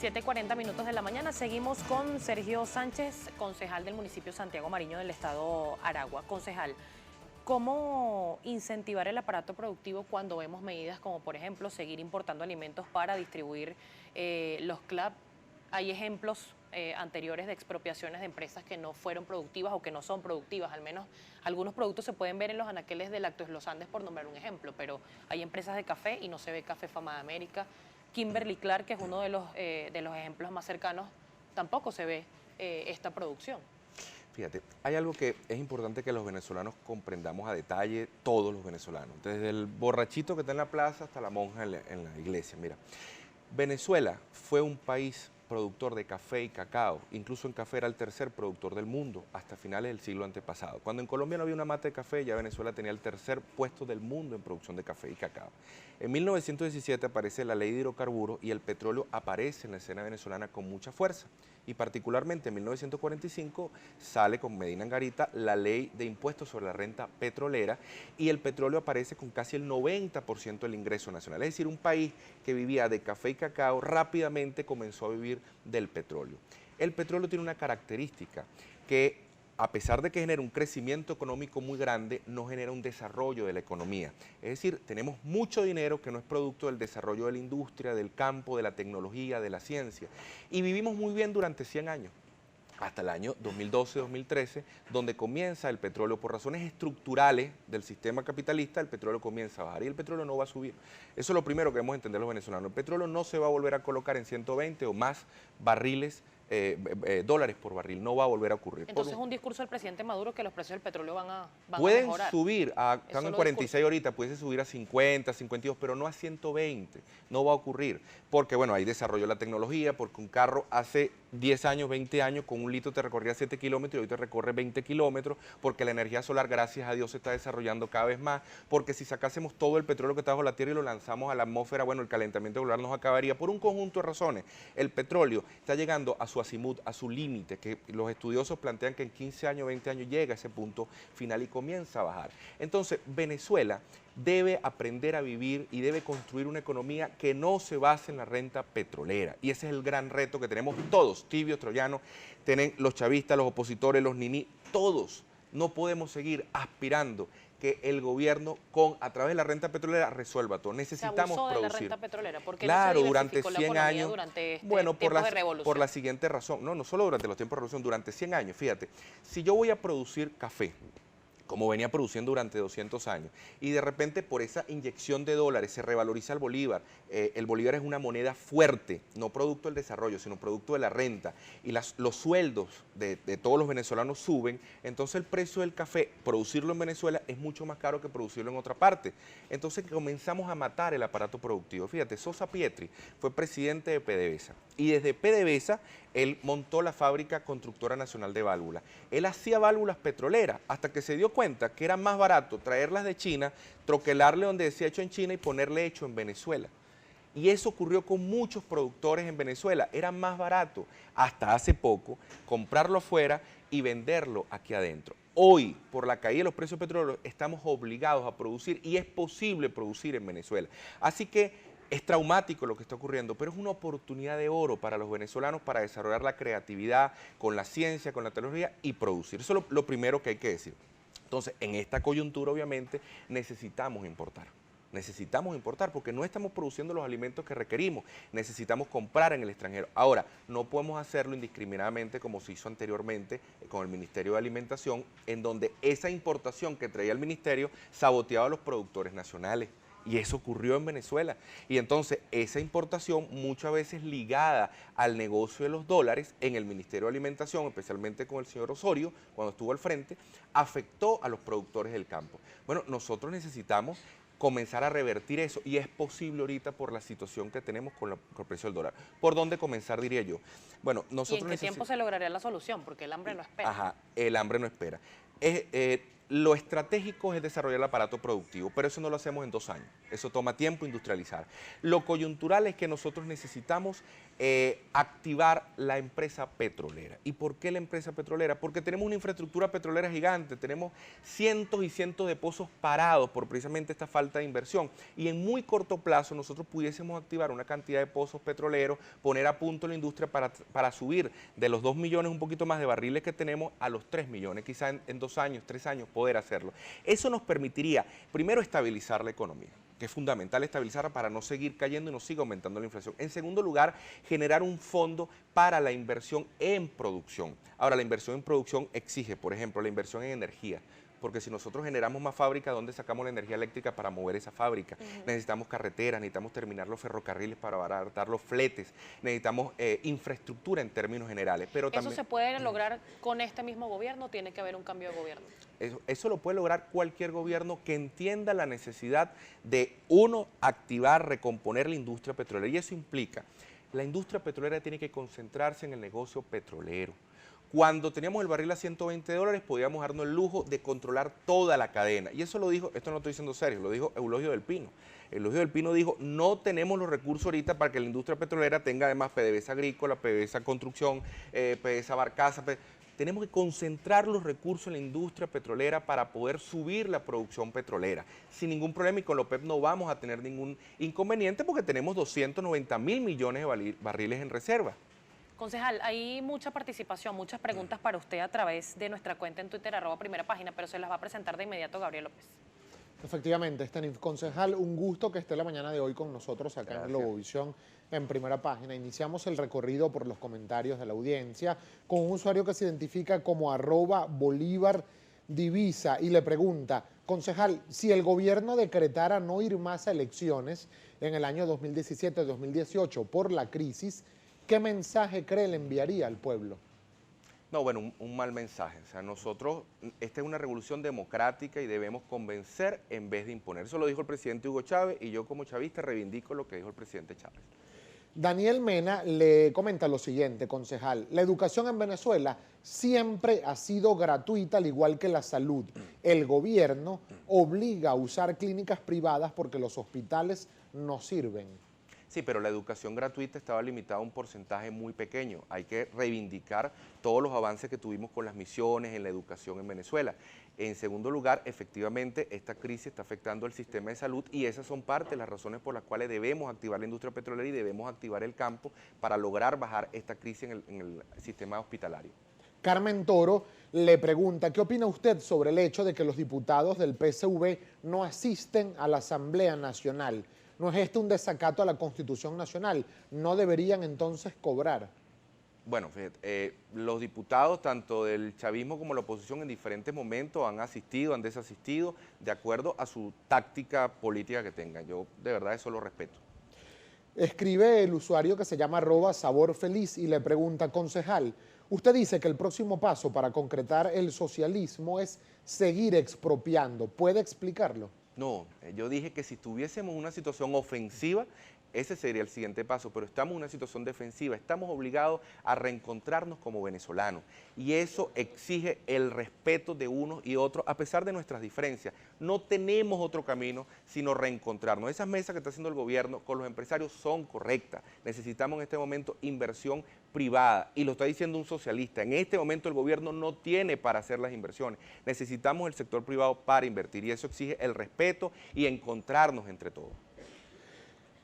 7:40 de la mañana. Seguimos con Sergio Sánchez, concejal del municipio Santiago Mariño del estado Aragua. Concejal, ¿cómo incentivar el aparato productivo cuando vemos medidas como, por ejemplo, seguir importando alimentos para distribuir los CLAP? Hay ejemplos anteriores de expropiaciones de empresas que no fueron productivas o que no son productivas. Al menos algunos productos se pueden ver en los anaqueles de Lácteos Los Andes, por nombrar un ejemplo, pero hay empresas de café y no se ve Café Fama de América. Kimberly-Clark, que es uno de los ejemplos más cercanos, tampoco se ve esta producción. Fíjate, hay algo que es importante que los venezolanos comprendamos a detalle, todos los venezolanos, desde el borrachito que está en la plaza hasta la monja en la iglesia. Mira, Venezuela fue un país productor de café y cacao, incluso en café era el tercer productor del mundo hasta finales del siglo antepasado. Cuando en Colombia no había una mata de café, ya Venezuela tenía el tercer puesto del mundo en producción de café y cacao. En 1917 aparece la ley de hidrocarburos y el petróleo aparece en la escena venezolana con mucha fuerza. Y particularmente en 1945 sale con Medina Angarita la ley de impuestos sobre la renta petrolera y el petróleo aparece con casi el 90% del ingreso nacional. Es decir, un país que vivía de café y cacao rápidamente comenzó a vivir del petróleo. El petróleo tiene una característica que, a pesar de que genera un crecimiento económico muy grande, no genera un desarrollo de la economía. Es decir, tenemos mucho dinero que no es producto del desarrollo de la industria, del campo, de la tecnología, de la ciencia. Y vivimos muy bien durante 100 años, hasta el año 2012-2013, donde comienza el petróleo, por razones estructurales del sistema capitalista, el petróleo comienza a bajar y el petróleo no va a subir. Eso es lo primero que debemos entender los venezolanos. El petróleo no se va a volver a colocar en 120 o más barriles dólares por barril, no va a volver a ocurrir. Entonces un discurso del presidente Maduro que los precios del petróleo van a mejorar. Subir, están en 46 ahorita, puede subir a 50, 52, pero no a 120, no va a ocurrir, porque bueno, hay desarrollo de la tecnología, porque un carro hace 10 años, 20 años, con un litro te recorría 7 kilómetros y hoy te recorre 20 kilómetros, porque la energía solar, gracias a Dios, se está desarrollando cada vez más, porque si sacásemos todo el petróleo que está bajo la tierra y lo lanzamos a la atmósfera, bueno, el calentamiento global nos acabaría por un conjunto de razones. El petróleo está llegando a su azimut, a su límite, que los estudiosos plantean que en 15 años, 20 años llega a ese punto final y comienza a bajar. Entonces, Venezuela debe aprender a vivir y debe construir una economía que no se base en la renta petrolera. Y ese es el gran reto que tenemos todos, tibios, troyanos, tienen los chavistas, los opositores, los niní, todos. No podemos seguir aspirando que el gobierno a través de la renta petrolera resuelva todo. Necesitamos producir. De la renta petrolera, porque claro, no se durante 100 años, durante tiempos de revolución. Por la siguiente razón, no solo durante los tiempos de revolución, durante 100 años, fíjate, si yo voy a producir café, como venía produciendo durante 200 años, y de repente por esa inyección de dólares se revaloriza el bolívar es una moneda fuerte, no producto del desarrollo, sino producto de la renta, y los sueldos de todos los venezolanos suben, entonces el precio del café, producirlo en Venezuela es mucho más caro que producirlo en otra parte, entonces comenzamos a matar el aparato productivo. Fíjate, Sosa Pietri fue presidente de PDVSA, y desde PDVSA él montó la fábrica constructora nacional de válvulas. Él hacía válvulas petroleras hasta que se dio cuenta que era más barato traerlas de China, troquelarle donde decía hecho en China y ponerle hecho en Venezuela. Y eso ocurrió con muchos productores en Venezuela. Era más barato, hasta hace poco, comprarlo afuera y venderlo aquí adentro. Hoy, por la caída de los precios del petróleo, estamos obligados a producir y es posible producir en Venezuela. Así que es traumático lo que está ocurriendo, pero es una oportunidad de oro para los venezolanos para desarrollar la creatividad con la ciencia, con la tecnología y producir. Eso es lo primero que hay que decir. Entonces, en esta coyuntura, obviamente, necesitamos importar. Necesitamos importar porque no estamos produciendo los alimentos que requerimos, necesitamos comprar en el extranjero. Ahora, no podemos hacerlo indiscriminadamente como se hizo anteriormente con el Ministerio de Alimentación, en donde esa importación que traía el Ministerio saboteaba a los productores nacionales. Y eso ocurrió en Venezuela. Y entonces esa importación, muchas veces ligada al negocio de los dólares en el Ministerio de Alimentación, especialmente con el señor Osorio, cuando estuvo al frente, afectó a los productores del campo. Bueno, nosotros necesitamos comenzar a revertir eso y es posible ahorita por la situación que tenemos con el precio del dólar. ¿Por dónde comenzar, diría yo? Bueno, nosotros ¿Y en qué tiempo se lograría la solución? Porque el hambre no espera. Ajá, el hambre no espera. lo estratégico es desarrollar el aparato productivo, pero eso no lo hacemos en 2 años. Eso toma tiempo industrializar. Lo coyuntural es que nosotros necesitamos activar la empresa petrolera. ¿Y por qué la empresa petrolera? Porque tenemos una infraestructura petrolera gigante, tenemos cientos y cientos de pozos parados por precisamente esta falta de inversión. Y en muy corto plazo nosotros pudiésemos activar una cantidad de pozos petroleros, poner a punto la industria para subir de los 2 millones, un poquito más de barriles que tenemos, a los 3 millones, quizá en 2 años, 3 años poder hacerlo. Eso nos permitiría, primero, estabilizar la economía, que es fundamental estabilizarla para no seguir cayendo y no siga aumentando la inflación. En segundo lugar, generar un fondo para la inversión en producción. Ahora, la inversión en producción exige, por ejemplo, la inversión en energía, porque si nosotros generamos más fábricas, ¿dónde sacamos la energía eléctrica para mover esa fábrica? Necesitamos carreteras, necesitamos terminar los ferrocarriles para abaratar los fletes, necesitamos infraestructura en términos generales. Pero también, ¿eso se puede lograr con este mismo gobierno o tiene que haber un cambio de gobierno? Eso lo puede lograr cualquier gobierno que entienda la necesidad de, uno, activar, recomponer la industria petrolera. Y eso implica, la industria petrolera tiene que concentrarse en el negocio petrolero. Cuando teníamos el barril a $120, podíamos darnos el lujo de controlar toda la cadena. Y eso lo dijo, esto no lo estoy diciendo serio, lo dijo Eulogio del Pino. Eulogio del Pino dijo, no tenemos los recursos ahorita para que la industria petrolera tenga además PDVSA agrícola, PDVSA construcción, PDVSA barcaza. Tenemos que concentrar los recursos en la industria petrolera para poder subir la producción petrolera sin ningún problema, y con la OPEP no vamos a tener ningún inconveniente porque tenemos 290.000 millones de barriles en reserva. Concejal, hay mucha participación, muchas preguntas para usted a través de nuestra cuenta en Twitter, @primerapágina, pero se las va a presentar de inmediato Gabriel López. Efectivamente, Stanif, concejal, un gusto que esté la mañana de hoy con nosotros acá en Globovisión en Primera Página. Iniciamos el recorrido por los comentarios de la audiencia con un usuario que se identifica como @BolívarDivisa y le pregunta, concejal, si el gobierno decretara no ir más a elecciones en el año 2017-2018 por la crisis, ¿qué mensaje cree le enviaría al pueblo? No, bueno, un mal mensaje. O sea, nosotros, esta es una revolución democrática y debemos convencer en vez de imponer. Eso lo dijo el presidente Hugo Chávez y yo como chavista reivindico lo que dijo el presidente Chávez. Daniel Mena le comenta lo siguiente, concejal. La educación en Venezuela siempre ha sido gratuita, al igual que la salud. El gobierno obliga a usar clínicas privadas porque los hospitales no sirven. Sí, pero la educación gratuita estaba limitada a un porcentaje muy pequeño. Hay que reivindicar todos los avances que tuvimos con las misiones en la educación en Venezuela. En segundo lugar, efectivamente, esta crisis está afectando el sistema de salud y esas son parte de las razones por las cuales debemos activar la industria petrolera y debemos activar el campo para lograr bajar esta crisis en el sistema hospitalario. Carmen Toro le pregunta, ¿qué opina usted sobre el hecho de que los diputados del PSV no asisten a la Asamblea Nacional? ¿No es este un desacato a la Constitución Nacional? ¿No deberían entonces cobrar? Bueno, fíjate, los diputados, tanto del chavismo como la oposición, en diferentes momentos han asistido, han desasistido, de acuerdo a su táctica política que tengan. Yo de verdad eso lo respeto. Escribe el usuario que se llama @saborfeliz y le pregunta, concejal, usted dice que el próximo paso para concretar el socialismo es seguir expropiando. ¿Puede explicarlo? No, yo dije que si estuviésemos en una situación ofensiva, ese sería el siguiente paso, pero estamos en una situación defensiva, estamos obligados a reencontrarnos como venezolanos y eso exige el respeto de unos y otros a pesar de nuestras diferencias. No tenemos otro camino sino reencontrarnos. Esas mesas que está haciendo el gobierno con los empresarios son correctas. Necesitamos en este momento inversión privada y lo está diciendo un socialista. En este momento el gobierno no tiene para hacer las inversiones. Necesitamos el sector privado para invertir y eso exige el respeto y encontrarnos entre todos.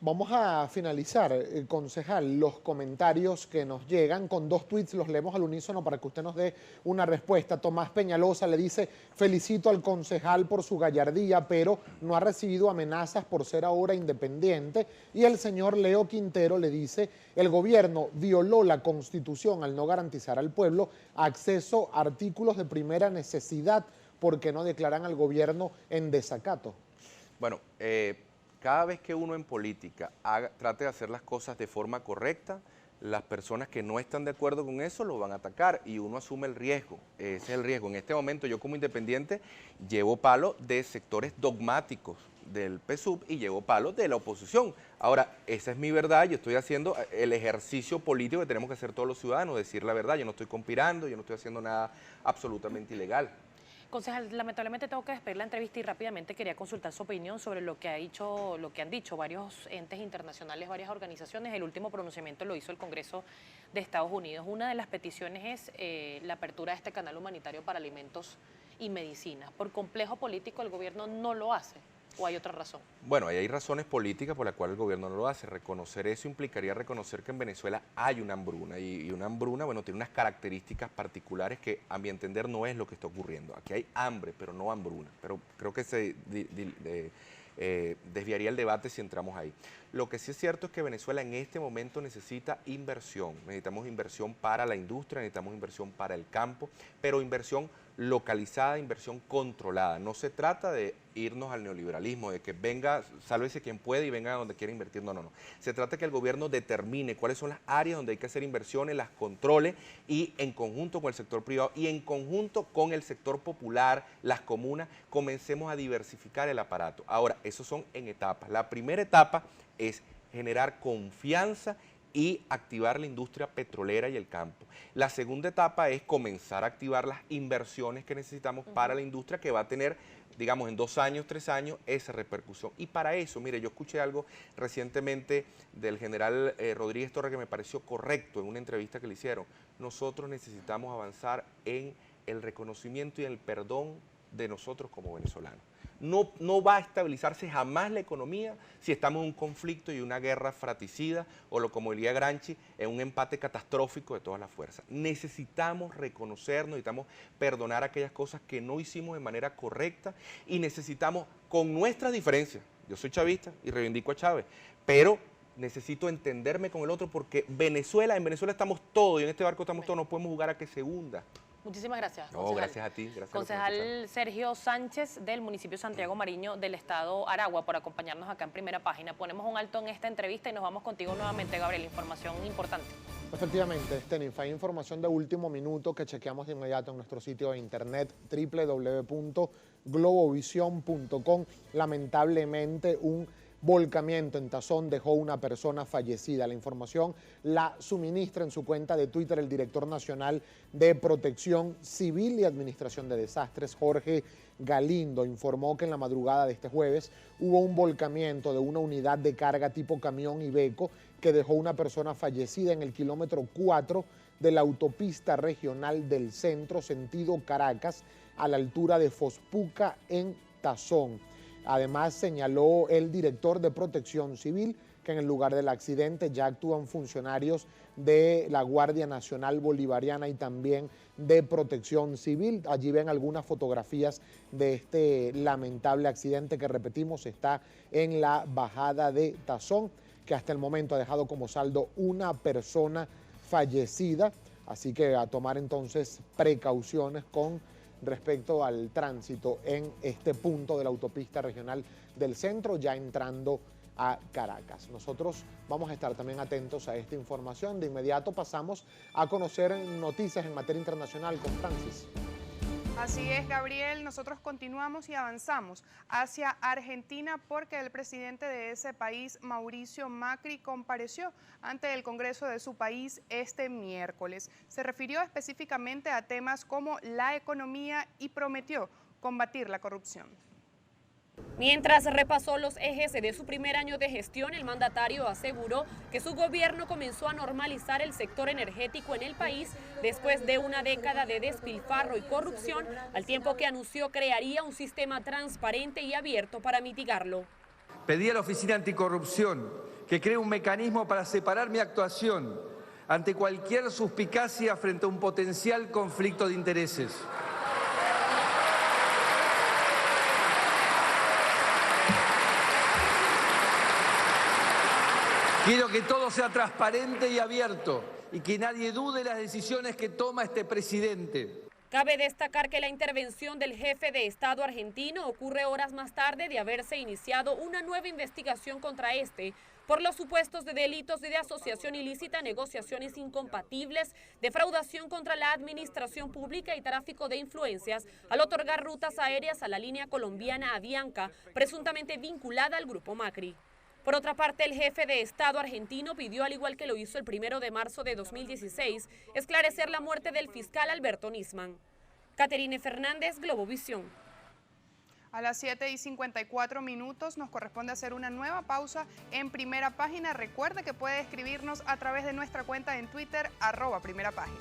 Vamos a finalizar, concejal, los comentarios que nos llegan. Con 2 tweets los leemos al unísono para que usted nos dé una respuesta. Tomás Peñalosa le dice, felicito al concejal por su gallardía, pero no ha recibido amenazas por ser ahora independiente. Y el señor Leo Quintero le dice, el gobierno violó la Constitución al no garantizar al pueblo acceso a artículos de primera necesidad porque no declaran al gobierno en desacato. Bueno, cada vez que uno en política trate de hacer las cosas de forma correcta, las personas que no están de acuerdo con eso lo van a atacar y uno asume el riesgo. Ese es el riesgo. En este momento yo como independiente llevo palo de sectores dogmáticos del PSUV y llevo palo de la oposición. Ahora, esa es mi verdad, yo estoy haciendo el ejercicio político que tenemos que hacer todos los ciudadanos, decir la verdad, yo no estoy conspirando, yo no estoy haciendo nada absolutamente ilegal. Concejal, lamentablemente tengo que despedir la entrevista y rápidamente quería consultar su opinión sobre lo que han dicho varios entes internacionales, varias organizaciones. El último pronunciamiento lo hizo el Congreso de Estados Unidos. Una de las peticiones es la apertura de este canal humanitario para alimentos y medicinas. Por complejo político el gobierno no lo hace. ¿O hay otra razón? Bueno, hay razones políticas por las cuales el gobierno no lo hace. Reconocer eso implicaría reconocer que en Venezuela hay una hambruna y una hambruna, bueno, tiene unas características particulares que a mi entender no es lo que está ocurriendo. Aquí hay hambre, pero no hambruna. Pero creo que se desviaría el debate si entramos ahí. Lo que sí es cierto es que Venezuela en este momento necesita inversión. Necesitamos inversión para la industria, necesitamos inversión para el campo, pero inversión localizada, inversión controlada. No se trata de irnos al neoliberalismo, de que venga, sálvese quien puede y venga donde quiera invertir. No, no, no. Se trata de que el gobierno determine cuáles son las áreas donde hay que hacer inversiones, las controle y en conjunto con el sector privado y en conjunto con el sector popular, las comunas, comencemos a diversificar el aparato. Ahora, esos son en etapas. La primera etapa es generar confianza y activar la industria petrolera y el campo. La segunda etapa es comenzar a activar las inversiones que necesitamos para la industria que va a tener, digamos, en 2 años, 3 años, esa repercusión. Y para eso, mire, yo escuché algo recientemente del general Rodríguez Torres que me pareció correcto en una entrevista que le hicieron. Nosotros necesitamos avanzar en el reconocimiento y el perdón de nosotros como venezolanos. No va a estabilizarse jamás la economía si estamos en un conflicto y una guerra fratricida o, como diría Gramsci, en un empate catastrófico de todas las fuerzas. Necesitamos reconocernos, necesitamos perdonar aquellas cosas que no hicimos de manera correcta y necesitamos, con nuestras diferencias, yo soy chavista y reivindico a Chávez, pero necesito entenderme con el otro porque en Venezuela estamos todos y en este barco estamos todos, no podemos jugar a que se hunda. Muchísimas gracias. No, gracias a ti. Gracias concejal Sergio Sánchez del municipio Santiago Mariño del estado Aragua por acompañarnos acá en Primera Página. Ponemos un alto en esta entrevista y nos vamos contigo nuevamente, Gabriel. Información importante. Efectivamente, Stenifa, hay información de último minuto que chequeamos de inmediato en nuestro sitio de internet www.globovision.com. Lamentablemente, un volcamiento en Tazón dejó una persona fallecida. La información la suministra en su cuenta de Twitter el director nacional de Protección Civil y Administración de Desastres, Jorge Galindo. Informó que en la madrugada de este jueves hubo un volcamiento de una unidad de carga tipo camión Iveco que dejó una persona fallecida en el kilómetro 4 de la autopista regional del centro, sentido Caracas, a la altura de Fospuca en Tazón. Además, señaló el director de Protección Civil que en el lugar del accidente ya actúan funcionarios de la Guardia Nacional Bolivariana y también de Protección Civil. Allí ven algunas fotografías de este lamentable accidente que, repetimos, está en la bajada de Tazón, que hasta el momento ha dejado como saldo una persona fallecida. Así que a tomar entonces precauciones con respecto al tránsito en este punto de la autopista regional del centro, ya entrando a Caracas. Nosotros vamos a estar también atentos a esta información. De inmediato pasamos a conocer noticias en materia internacional con Francis. Así es, Gabriel, nosotros continuamos y avanzamos hacia Argentina porque el presidente de ese país, Mauricio Macri, compareció ante el Congreso de su país este miércoles. Se refirió específicamente a temas como la economía y prometió combatir la corrupción. Mientras repasó los ejes de su primer año de gestión, el mandatario aseguró que su gobierno comenzó a normalizar el sector energético en el país después de una década de despilfarro y corrupción, al tiempo que anunció crearía un sistema transparente y abierto para mitigarlo. Pedí a la Oficina Anticorrupción que cree un mecanismo para separar mi actuación ante cualquier suspicacia frente a un potencial conflicto de intereses. Quiero que todo sea transparente y abierto y que nadie dude las decisiones que toma este presidente. Cabe destacar que la intervención del jefe de Estado argentino ocurre horas más tarde de haberse iniciado una nueva investigación contra este por los supuestos de delitos de asociación ilícita, negociaciones incompatibles, defraudación contra la administración pública y tráfico de influencias al otorgar rutas aéreas a la línea colombiana Avianca, presuntamente vinculada al Grupo Macri. Por otra parte, el jefe de Estado argentino pidió, al igual que lo hizo el 1 de marzo de 2016, esclarecer la muerte del fiscal Alberto Nisman. Caterine Fernández, Globovisión. A las 7:54 nos corresponde hacer una nueva pausa en Primera Página. Recuerde que puede escribirnos a través de nuestra cuenta en Twitter, @primerapágina.